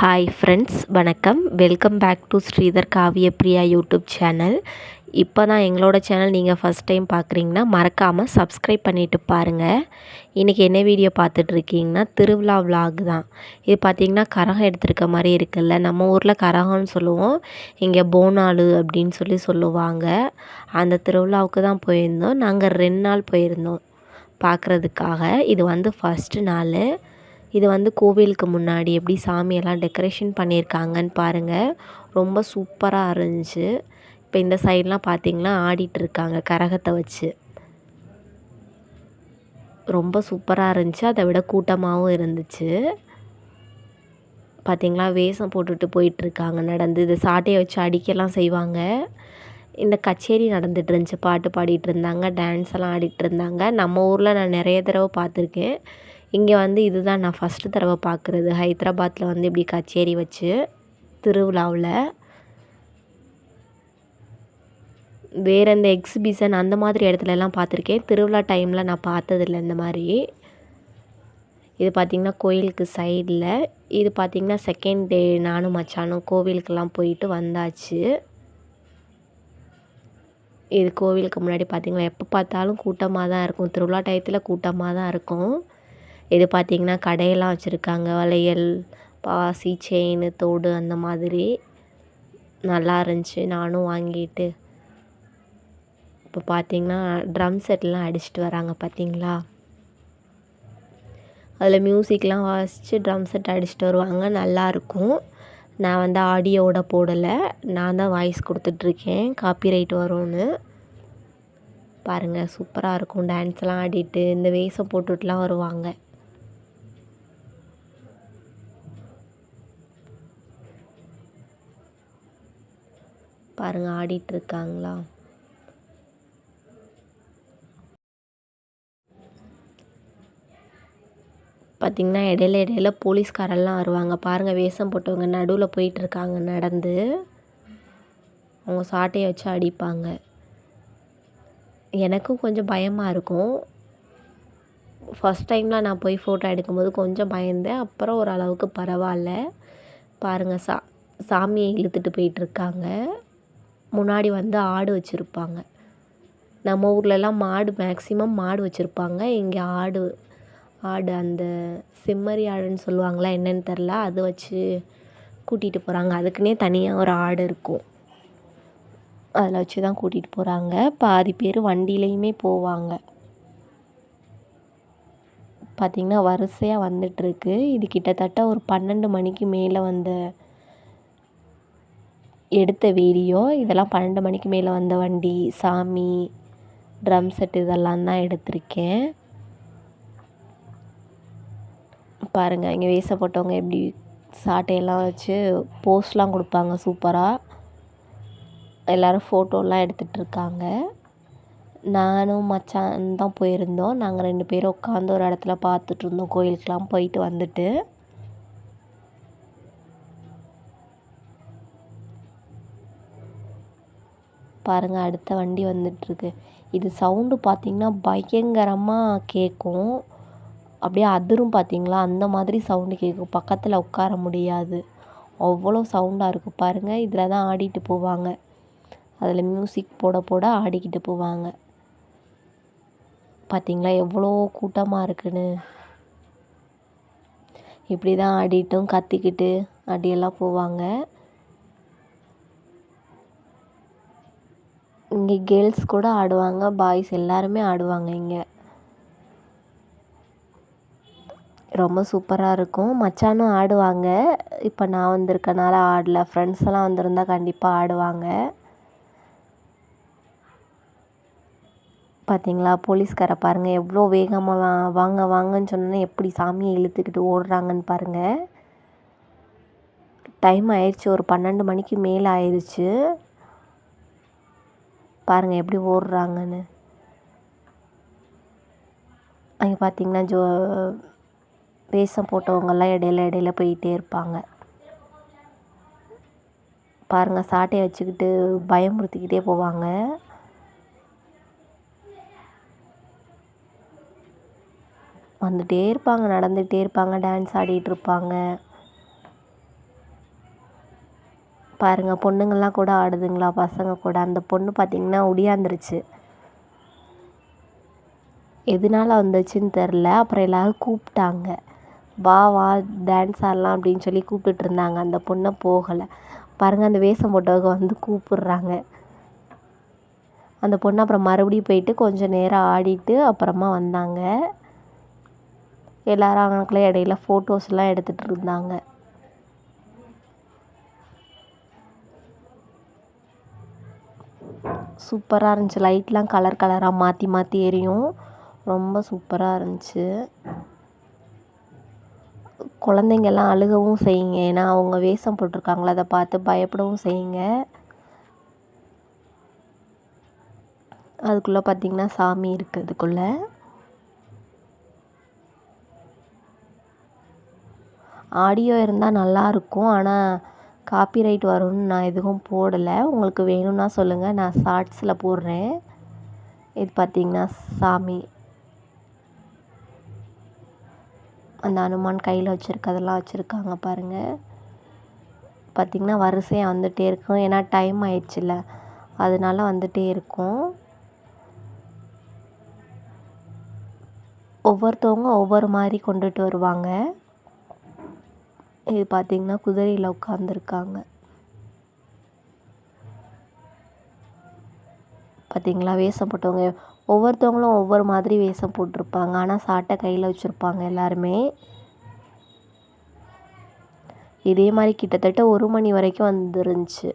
Hi friends, வணக்கம். Welcome back to Sridhar Kaviyapriya YouTube channel. இப்போ தான் எங்களோட சேனல் நீங்கள் ஃபஸ்ட் டைம் பார்க்குறீங்கன்னா மறக்காமல் சப்ஸ்கிரைப் பண்ணிவிட்டு பாருங்கள். இன்றைக்கி என்ன வீடியோ பார்த்துட்ருக்கீங்கன்னா திருவிழா விலாக் தான். இது பார்த்திங்கன்னா கரகம் எடுத்திருக்க மாதிரி இருக்குல்ல. நம்ம ஊரில் கரகம்னு சொல்லுவோம், இங்கே போனாலு அப்படின்னு சொல்லுவாங்க. அந்த திருவிழாவுக்கு தான் போயிருந்தோம். நாங்கள் 2 நாள் போயிருந்தோம் பார்க்குறதுக்காக. இது வந்து ஃபஸ்ட்டு நாள். இது வந்து கோவிலுக்கு முன்னாடி எப்படி சாமியெல்லாம் டெக்கரேஷன் பண்ணியிருக்காங்கன்னு பாருங்கள். ரொம்ப சூப்பராக இருந்துச்சு. இப்போ இந்த சைட்லாம் பார்த்திங்கன்னா ஆடிட்டுருக்காங்க கரகத்தை வச்சு. ரொம்ப சூப்பராக இருந்துச்சு. அதை விட கூட்டமாகவும் இருந்துச்சு. பார்த்திங்களா, வேஷம் போட்டுட்டு போயிட்டுருக்காங்க நடந்து. இது சாட்டையை வச்சு அடிக்கலாம் செய்வாங்க. இந்த கச்சேரி நடந்துட்டு இருந்துச்சு. பாட்டு பாடிட்டு இருந்தாங்க, டான்ஸ் எல்லாம் ஆடிட்டு இருந்தாங்க. நம்ம ஊரில் நான் நிறைய தடவை பார்த்துருக்கேன். இங்கே வந்து இதுதான் நான் ஃபஸ்ட்டு தடவை பார்க்குறது. ஹைதராபாத்தில் வந்து இப்படி கச்சேரி வச்சு திருவிழாவில். வேறு இந்த எக்ஸிபிஷன் அந்த மாதிரி இடத்துலலாம் பார்த்துருக்கேன். திருவிழா டைமில் நான் பார்த்ததில்ல இந்த மாதிரி. இது பார்த்திங்கன்னா கோயிலுக்கு சைடில். இது பார்த்திங்கன்னா செகண்ட் டே நானும் மச்சானும் கோவிலுக்கெல்லாம் போயிட்டு வந்தாச்சு. இது கோவிலுக்கு முன்னாடி பார்த்திங்கன்னா எப்போ பார்த்தாலும் கூட்டமாக தான் இருக்கும். திருவிழா டயத்தில் கூட்டமாக தான் இருக்கும். இது பார்த்திங்கன்னா கடையெல்லாம் வச்சுருக்காங்க. வளையல், பாசி, செயின், தோடு அந்த மாதிரி நல்லா இருந்துச்சு. நானும் வாங்கிட்டு இப்போ பார்த்திங்கன்னா ட்ரம் செட்லாம் அடிச்சுட்டு வராங்க பார்த்திங்களா. அதில் மியூசிக்லாம் வாசித்து ட்ரம் செட் அடிச்சுட்டு வருவாங்க. நல்லாயிருக்கும். நான் வந்து ஆடியோவோட போடலை, நான் தான் வாய்ஸ் கொடுத்துட்ருக்கேன், காப்பிரைட் வரும்னு. பாருங்கள், சூப்பராக இருக்கும். டான்ஸ்லாம் ஆடிட்டு இந்த வேஷம் போட்டுட்டுலாம் வருவாங்க. பாருங்கள், ஆடிட்டுருக்காங்களா. பார்த்திங்கன்னா இடையில போலீஸ்காரெல்லாம் வருவாங்க. பாருங்கள், வேஷம் போட்டவங்க நடுவில் போயிட்டுருக்காங்க நடந்து. அவங்க சாட்டையை வச்சு அடிப்பாங்க. எனக்கும் கொஞ்சம் பயமாக இருக்கும். ஃபஸ்ட் டைம்லாம் நான் போய் ஃபோட்டோ எடுக்கும்போது கொஞ்சம் பயந்தேன். அப்புறம் ஓரளவுக்கு பரவாயில்ல. பாருங்கள், சாமியை இழுத்துட்டு போயிட்டுருக்காங்க. முன்னாடி வந்து ஆடு வச்சுருப்பாங்க. நம்ம ஊர்லலாம் மாடு, மேக்ஸிமம் மாடு வச்சுருப்பாங்க. இங்கே ஆடு அந்த செம்மறி ஆடுன்னு சொல்லுவாங்களா என்னன்னு தெரில, அது வச்சு கூட்டிகிட்டு போகிறாங்க. அதுக்குன்னே தனியாக ஒரு ஆடு இருக்கும். அதில் வச்சு தான் கூட்டிகிட்டு போகிறாங்க. பாதி பேர் வண்டியிலையுமே போவாங்க. பார்த்திங்கன்னா வரிசையாக வந்துட்டுருக்கு. இது கிட்டத்தட்ட ஒரு 12 மணிக்கு மேலே எடுத்த வீடியோ. இதெல்லாம் 12 மணிக்கு மேலே வந்த வண்டி, சாமி, ட்ரம் செட் இதெல்லாம் தான் எடுத்திருக்கேன். பாருங்கள், இங்கே வேஷம் போட்டவங்க எப்படி சாட்டையெல்லாம் வச்சு போஸ்ட்லாம் கொடுப்பாங்க சூப்பராக. எல்லோரும் ஃபோட்டோலாம் எடுத்துகிட்ருக்காங்க. நானும் மச்சான் தான் போயிருந்தோம். நாங்கள் 2 பேரும் உட்காந்து ஒரு இடத்துல பார்த்துட்ருந்தோம், கோயிலுக்கெலாம் போயிட்டு வந்துட்டு. பாருங்கள், அடுத்த வண்டி வந்துட்டுருக்கு. இது சவுண்டு பார்த்திங்கன்னா பயங்கரமாக கேட்கும். அப்படியே அதிரும் பார்த்திங்களா, அந்த மாதிரி சவுண்டு கேட்கும். பக்கத்தில் உட்கார முடியாது, அவ்வளோ சவுண்டாக இருக்கும். பாருங்கள், இதில் தான் ஆடிட்டு போவாங்க. அதில் மியூசிக் போட ஆடிக்கிட்டு போவாங்க. பார்த்திங்களா எவ்வளோ கூட்டமாக இருக்குன்னு. இப்படி தான் ஆடிட்டும் கத்திக்கிட்டு அப்படியெல்லாம் போவாங்க. இங்கே கேர்ள்ஸ் கூட ஆடுவாங்க, பாய்ஸ் எல்லாருமே ஆடுவாங்க இங்கே. ரொம்ப சூப்பராக இருக்கும். மச்சானும் ஆடுவாங்க. இப்போ நான் வந்திருக்கனால ஆடல. ஃப்ரெண்ட்ஸ் எல்லாம் வந்திருந்தா கண்டிப்பாக ஆடுவாங்க. பார்த்திங்களா, போலீஸ்காரை பாருங்கள் எவ்வளோ வேகமாக வாங்க வாங்கன்னு சொன்னோன்னே எப்படி சாமியை இழுத்துக்கிட்டு ஓடுறாங்கன்னு பாருங்கள். டைம் ஆயிடுச்சு, ஒரு 12 மணிக்கு மேலே ஆயிடுச்சு. பாருங்கள் எப்படி ஓடுறாங்கன்னு. அங்கே பார்த்திங்கன்னா வேஷம் போட்டவங்கெல்லாம் இடையில போயிட்டே இருப்பாங்க. பாருங்கள், சாட்டையை வச்சுக்கிட்டு பயமுறுத்திக்கிட்டே போவாங்க. வந்துகிட்டே இருப்பாங்க, நடந்துகிட்டே இருப்பாங்க, டான்ஸ் ஆடிட்டு இருப்பாங்க. பாருங்கள் பொண்ணுங்கள்லாம் கூட ஆடுதுங்களா பசங்க கூட. அந்த பொண்ணு பார்த்திங்கன்னா ஒடியாந்துருச்சு. எதனால வந்துச்சுன்னு தெரில. அப்புறம் எல்லோரும் கூப்பிட்டாங்க, வா வா டான்ஸ் ஆடலாம் அப்படின்னு சொல்லி கூப்பிட்டுட்டு இருந்தாங்க. அந்த பொண்ணை போகலை. பாருங்கள் அந்த வேஷம் போட்டவங்க வந்து கூப்பிட்றாங்க. அந்த பொண்ணு அப்புறம் மறுபடியும் போயிட்டு கொஞ்சம் நேரம் ஆடிட்டு அப்புறமா வந்தாங்க. எல்லோரும் அவங்களுக்குள்ள இடையில ஃபோட்டோஸ்லாம் எடுத்துகிட்டு இருந்தாங்க. சூப்பராக இருந்துச்சு. லைட்லாம் கலர் கலராக மாற்றி மாற்றி எரியும். ரொம்ப சூப்பராக இருந்துச்சு. குழந்தைங்கள்லாம் அழுகவும் செய்யுங்க. ஏன்னா அவங்க வேஷம் போட்டிருக்காங்களா அதை பார்த்து பயப்படவும் செய்யுங்க. அதுக்குள்ளே பார்த்திங்கன்னா சாமி இருக்குது. அதுக்குள்ளே ஆடியோ இருந்தால் நல்லாயிருக்கும். ஆனால் காப்பிரைட் வரும்னு நான் எதுவும் போடலை. உங்களுக்கு வேணும்னா சொல்லுங்கள், நான் ஷார்ட்ஸில் போடுறேன். இது பார்த்திங்கன்னா சாமி, அந்த அனுமான் கையில் வச்சுருக்கதெல்லாம் வச்சுருக்காங்க பாருங்கள். பார்த்திங்கன்னா வரிசையாக வந்துகிட்டே இருக்கும். ஏன்னா டைம் ஆயிடுச்சுல்ல, அதனால வந்துகிட்டே இருக்கும். ஒவ்வொருத்தவங்க ஒவ்வொரு மாதிரி கொண்டுட்டு வருவாங்க. இது பார்த்திங்கன்னா குதிரையில் உட்காந்துருக்காங்க. பார்த்திங்களா வேஷம் போட்டவங்க ஒவ்வொருத்தவங்களும் ஒவ்வொரு மாதிரி வேஷம் போட்டிருப்பாங்க. ஆனால் சாட்டை கையில் வச்சுருப்பாங்க எல்லாருமே. இதே மாதிரி கிட்டத்தட்ட 1 மணி வரைக்கும் வந்துருந்துச்சு.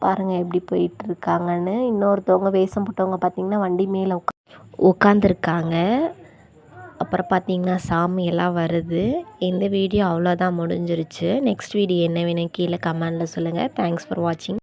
பாருங்கள் எப்படி போயிட்டுருக்காங்கன்னு. இன்னொருத்தவங்க வேஷம் போட்டவங்க பார்த்திங்கன்னா வண்டி மேலே உட்காந்துருக்காங்க. அப்புறம் பார்த்திங்கன்னா சாமி எல்லாம் வருது. இந்த வீடியோ அவ்வளோதான் முடிஞ்சிருச்சு. நெக்ஸ்ட் வீடியோ என்ன வேணும் கீழே கமெண்டில் சொல்லுங்கள். தேங்க்ஸ் ஃபார் வாட்சிங்.